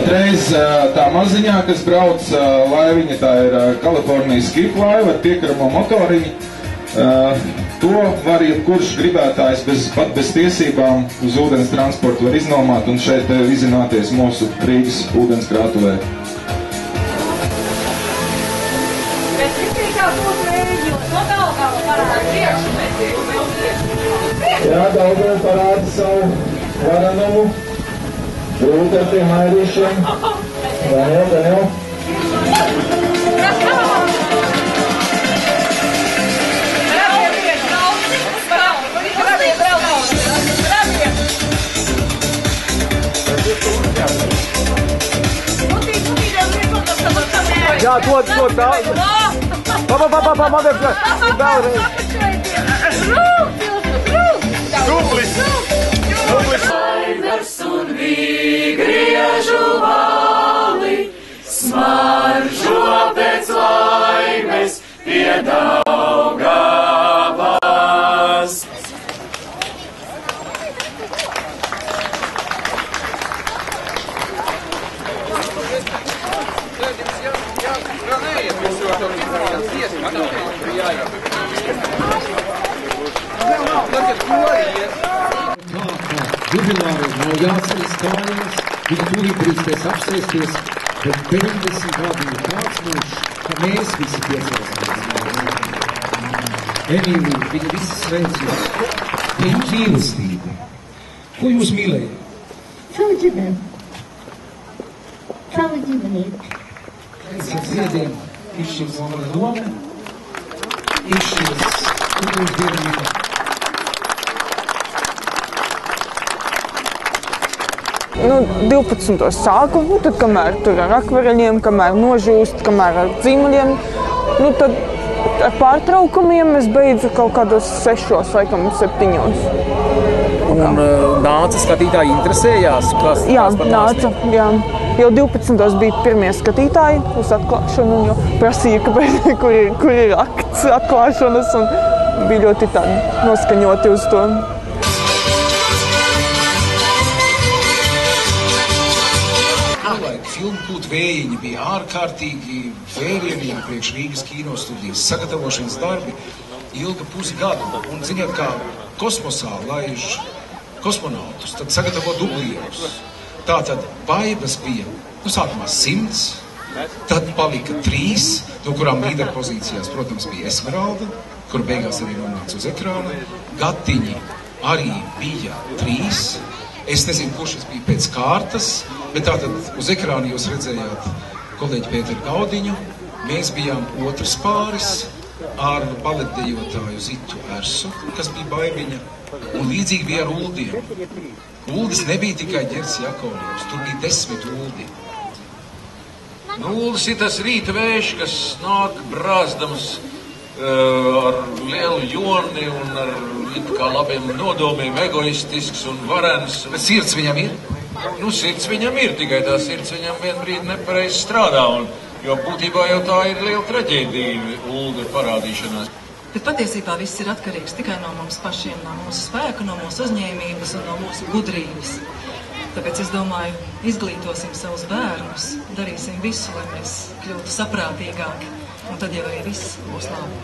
Patreiz tā maziņā, kas brauc laiviņa, tā ir Kalifornijas skip laiva ar piekaramo motoriņu. To var jebkurš gribētājs pat bez tiesībām uz ūdens transportu var iznomāt un šeit vizināties mūsu Rīgas ūdenskrātuvē. Jā, Daugava parāda savu varanumu. Grūti ar tiem airīšiem. Daniel. Jā, dod daudz. Vēlreiz. Dublis. Laivers un vīgriežu vāli, smaržo pēc laimes pie Daugavas. Jubilāri nav jāceļas kājās, viņi tūlīt drīkstēs apsēsties, bet 90 gadi ir tāds mūžs, ka mēs visi piecelsimies. Emīlija, viņa visi sveicina. Viņa mīlestība. Ko jūs mīlējat? Savu ģimeni. Savu ģimenieti. Pēc ziediem izšķirs mana doma, izšķirs kultūras dienība. Nu, 12. sāku, tad kamēr tur ar akvareļiem, kamēr nožūst, kamēr ar dzīmuļiem, nu tad ar pārtraukumiem es beidzu kaut kādos 6, laikam 7. Un nāca skatītāji interesējās? Jā, nāca, jā. Jau 12. bija pirmie skatītāji uz atklāšanu, un jau prasīja, kāpēc, kur ir akts atklāšanas, un bija ļoti tādi noskaņoti uz to. Filmu Būt vējiņi bija ārkārtīgi vērienīgi priekš Rīgas kinostudijas. Sagatavošanas darbi ilga pusgadu. Un, ziniet, kā kosmosā laiž kosmonautus, tad sagatavo dublierus. Tātad baigas bija, sākumā 100, tad palika 3, no kurām līderpozīcijās, protams, bija Esmeralda, kur beigās arī nonāca uz ekrāna. Gatiņi arī bija 3. Es nezinu, kurš bija pēc kārtas, bet tātad uz ekrāna jūs redzējāt kolēģi Pēteru Gaudiņu. Mēs bijām otrs pāris ar baletdejotāju Zitu Ersu, kas bija baiviņa, un līdzīgi bija ar Uldiem. Uldis nebija tikai Ģerts Jakovļevs, tur bija 10 Uldi. Uldis ir tas rīta vējš, kas nāk brāzdams ar lielu joni un ar kā labiem nodomiem, egoistisks un varens. Bet sirds viņam ir? Nu, sirds viņam ir, tikai tā sirds viņam vien brīdi nepareizi strādā, jo būtībā jau tā ir liela traģēdija Ulda parādīšanās. Bet patiesībā viss ir atkarīgs tikai no mums pašiem, no mūsu spēka, no mūsu uzņēmības un no mūsu gudrības. Tāpēc es domāju, izglītosim savus bērnus, darīsim visu, lai mēs kļūtu saprātīgāki, un tad jau arī viss būs labi.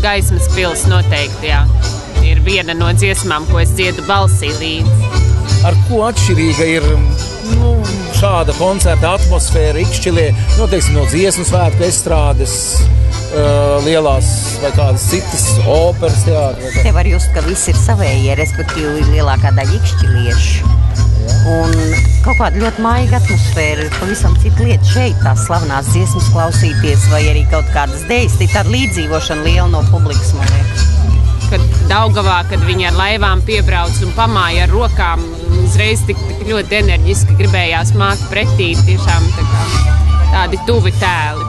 Gaismas pils noteikti, jā. Ir viena no dziesmām, ko es dziedu balsī līdzi. Ar ko atšķirīga ir šāda koncerta atmosfēra Ikšķilē, teiksim, no dziesmu svētku estrādes, lielās vai kādas citas operas teātri? Te var just, ka viss ir savējie, respektīvi lielākā daļa ikšķiliešu. Un kaut kāda ļoti maiga atmosfēra, pavisam cita lieta šeit, tās slavenās dziesmas klausīties vai arī kaut kādas dēļas, tāda līdzdzīvošana liela no publikas, man liekas. kad Daugavā, kad viņi ar laivām piebrauc un pamāja ar rokām, uzreiz tik ļoti enerģiski gribējās mākt pretī, tiešām tādi tuvi tēli.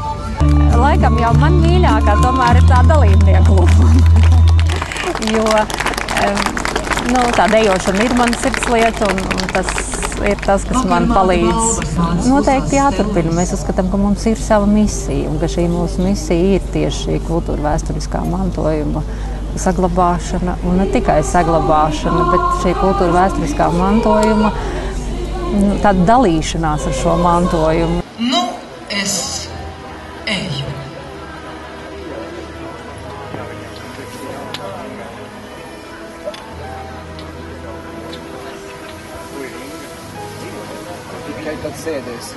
Laikam jau man mīļākā tomēr ir tā dalībnieku loma, jo tā dejošana ir mana sirdslieta un tas ir tas, kas man palīdz. Noteikti jāturpina. Mēs uzskatām, ka mums ir sava misija un ka šī mūsu misija ir tieši šī kultūra vēsturiskā mantojuma saglabāšana un ne tikai saglabāšana, bet šī kultūra vēsturiskā mantojuma tāda dalīšanās ar šo mantojumu. Nu, es eju. Tikai tad sēdēs.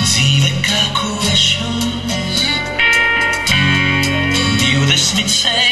Dzīve kā košos, 20 sēnes.